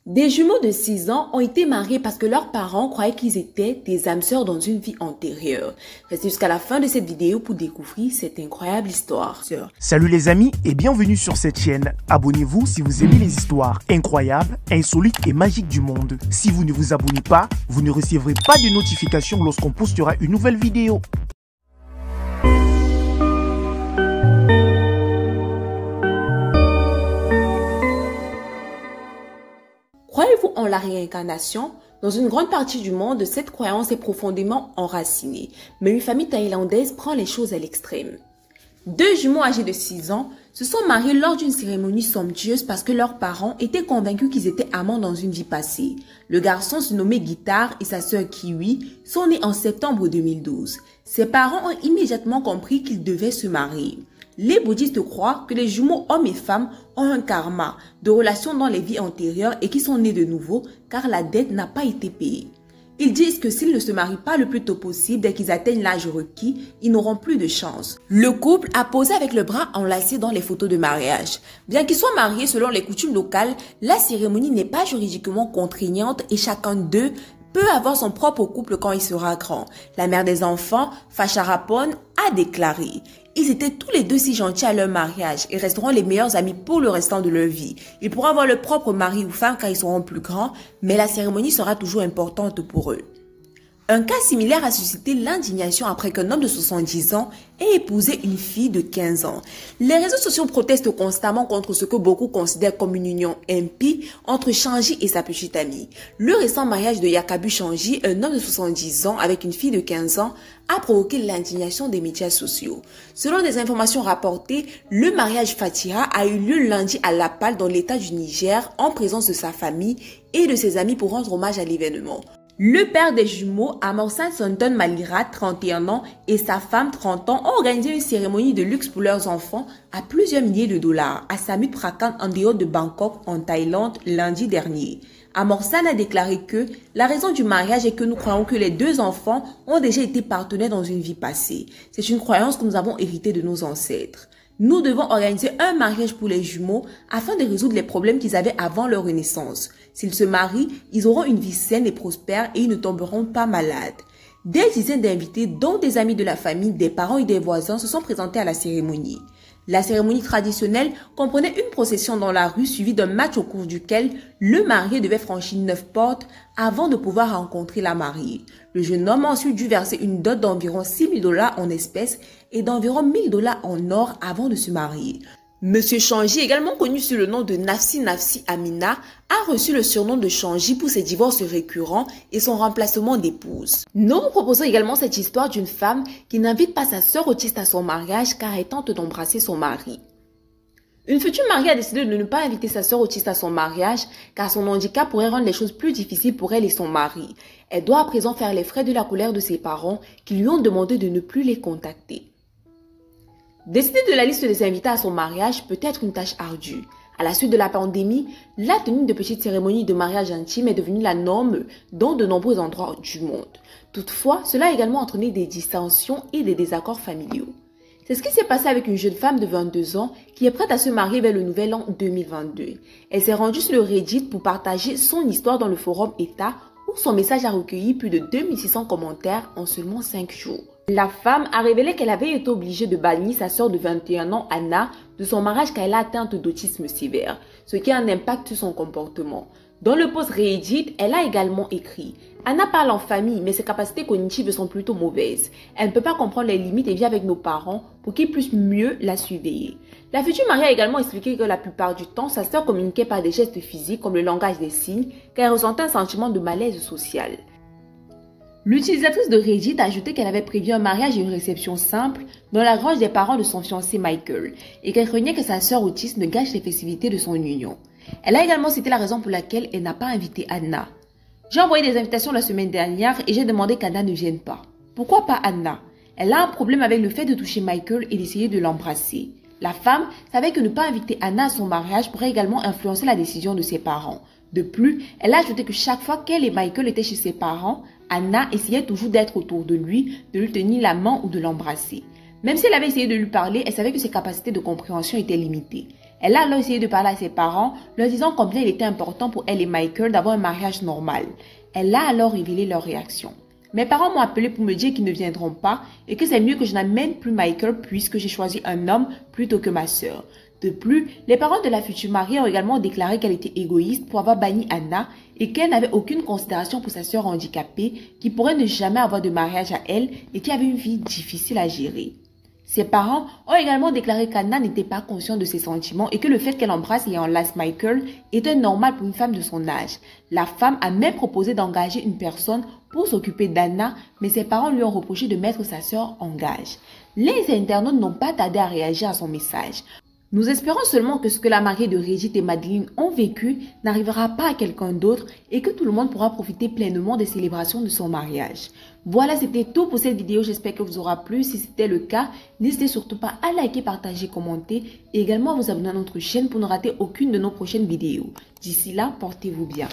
Des jumeaux de 6 ans ont été mariés parce que leurs parents croyaient qu'ils étaient des âmes sœurs dans une vie antérieure. Restez jusqu'à la fin de cette vidéo pour découvrir cette incroyable histoire. Salut les amis et bienvenue sur cette chaîne. Abonnez-vous si vous aimez les histoires incroyables, insolites et magiques du monde. Si vous ne vous abonnez pas, vous ne recevrez pas de notification lorsqu'on postera une nouvelle vidéo. Croyez-vous en la réincarnation? Dans une grande partie du monde, cette croyance est profondément enracinée, mais une famille thaïlandaise prend les choses à l'extrême. Deux jumeaux âgés de 6 ans se sont mariés lors d'une cérémonie somptueuse parce que leurs parents étaient convaincus qu'ils étaient amants dans une vie passée. Le garçon se nommait Guitar et sa sœur Kiwi sont nés en septembre 2012. Ses parents ont immédiatement compris qu'ils devaient se marier. Les bouddhistes croient que les jumeaux hommes et femmes ont un karma de relations dans les vies antérieures et qui sont nés de nouveau car la dette n'a pas été payée. Ils disent que s'ils ne se marient pas le plus tôt possible dès qu'ils atteignent l'âge requis, ils n'auront plus de chance. Le couple a posé avec le bras enlacé dans les photos de mariage. Bien qu'ils soient mariés selon les coutumes locales, la cérémonie n'est pas juridiquement contraignante et chacun d'eux peut avoir son propre couple quand il sera grand. La mère des enfants, Facharapon, a déclaré: ils étaient tous les deux si gentils à leur mariage et resteront les meilleurs amis pour le restant de leur vie. Ils pourront avoir leur propre mari ou femme quand ils seront plus grands, mais la cérémonie sera toujours importante pour eux. Un cas similaire a suscité l'indignation après qu'un homme de 70 ans ait épousé une fille de 15 ans. Les réseaux sociaux protestent constamment contre ce que beaucoup considèrent comme une union impie entre Shanji et sa petite amie. Le récent mariage de Yakabu Shanji, un homme de 70 ans avec une fille de 15 ans, a provoqué l'indignation des médias sociaux. Selon des informations rapportées, le mariage Fatira a eu lieu lundi à Lapal dans l'état du Niger en présence de sa famille et de ses amis pour rendre hommage à l'événement. Le père des jumeaux, Amorsan Sonton Malira, 31 ans, et sa femme, 30 ans, ont organisé une cérémonie de luxe pour leurs enfants à plusieurs milliers de dollars à Samut Prakan en dehors de Bangkok, en Thaïlande, lundi dernier. Amorsan a déclaré que la raison du mariage est que nous croyons que les deux enfants ont déjà été partenaires dans une vie passée. C'est une croyance que nous avons héritée de nos ancêtres. Nous devons organiser un mariage pour les jumeaux afin de résoudre les problèmes qu'ils avaient avant leur naissance. S'ils se marient, ils auront une vie saine et prospère et ils ne tomberont pas malades. Des dizaines d'invités, dont des amis de la famille, des parents et des voisins, se sont présentés à la cérémonie. La cérémonie traditionnelle comprenait une procession dans la rue suivie d'un match au cours duquel le marié devait franchir 9 portes avant de pouvoir rencontrer la mariée. Le jeune homme a ensuite dû verser une dot d'environ 6 000 dollars en espèces et d'environ 1 000 dollars en or avant de se marier. Monsieur Shanji, également connu sous le nom de Nafsi Amina, a reçu le surnom de Shanji pour ses divorces récurrents et son remplacement d'épouse. Nous vous proposons également cette histoire d'une femme qui n'invite pas sa sœur autiste à son mariage car elle tente d'embrasser son mari. Une future mariée a décidé de ne pas inviter sa sœur autiste à son mariage car son handicap pourrait rendre les choses plus difficiles pour elle et son mari. Elle doit à présent faire les frais de la colère de ses parents qui lui ont demandé de ne plus les contacter. Décider de la liste des invités à son mariage peut être une tâche ardue. À la suite de la pandémie, la tenue de petites cérémonies de mariage intime est devenue la norme dans de nombreux endroits du monde. Toutefois, cela a également entraîné des dissensions et des désaccords familiaux. C'est ce qui s'est passé avec une jeune femme de 22 ans qui est prête à se marier vers le nouvel an 2022. Elle s'est rendue sur le Reddit pour partager son histoire dans le forum État où son message a recueilli plus de 2600 commentaires en seulement 5 jours. La femme a révélé qu'elle avait été obligée de bannir sa sœur de 21 ans, Anna, de son mariage car elle a atteinte d'autisme sévère, ce qui a un impact sur son comportement. Dans le post Reddit, elle a également écrit: Anna parle en famille, mais ses capacités cognitives sont plutôt mauvaises. Elle ne peut pas comprendre les limites et vit avec nos parents pour qu'ils puissent mieux la surveiller. La future mariée a également expliqué que la plupart du temps, sa sœur communiquait par des gestes physiques comme le langage des signes, car elle ressentait un sentiment de malaise social. L'utilisatrice de Reddit a ajouté qu'elle avait prévu un mariage et une réception simple dans la grange des parents de son fiancé Michael et qu'elle craignait que sa sœur autiste ne gâche les festivités de son union. Elle a également cité la raison pour laquelle elle n'a pas invité Anna. J'ai envoyé des invitations la semaine dernière et j'ai demandé qu'Anna ne vienne pas. Pourquoi pas Anna? Elle a un problème avec le fait de toucher Michael et d'essayer de l'embrasser. La femme savait que ne pas inviter Anna à son mariage pourrait également influencer la décision de ses parents. De plus, elle a ajouté que chaque fois qu'elle et Michael étaient chez ses parents, Anna essayait toujours d'être autour de lui, de lui tenir la main ou de l'embrasser. Même si elle avait essayé de lui parler, elle savait que ses capacités de compréhension étaient limitées. Elle a alors essayé de parler à ses parents, leur disant combien il était important pour elle et Michael d'avoir un mariage normal. Elle a alors révélé leur réaction. Mes parents m'ont appelé pour me dire qu'ils ne viendront pas et que c'est mieux que je n'amène plus Michael puisque j'ai choisi un homme plutôt que ma sœur. De plus, les parents de la future mariée ont également déclaré qu'elle était égoïste pour avoir banni Anna et qu'elle n'avait aucune considération pour sa sœur handicapée qui pourrait ne jamais avoir de mariage à elle et qui avait une vie difficile à gérer. Ses parents ont également déclaré qu'Anna n'était pas consciente de ses sentiments et que le fait qu'elle embrasse et enlace Michael était normal pour une femme de son âge. La femme a même proposé d'engager une personne pour s'occuper d'Anna, mais ses parents lui ont reproché de mettre sa sœur en gage. Les internautes n'ont pas tardé à réagir à son message. Nous espérons seulement que ce que la mariée de Régit et Madeleine ont vécu n'arrivera pas à quelqu'un d'autre et que tout le monde pourra profiter pleinement des célébrations de son mariage. Voilà, c'était tout pour cette vidéo. J'espère que vous aura plu. Si c'était le cas, n'hésitez surtout pas à liker, partager, commenter et également à vous abonner à notre chaîne pour ne rater aucune de nos prochaines vidéos. D'ici là, portez-vous bien.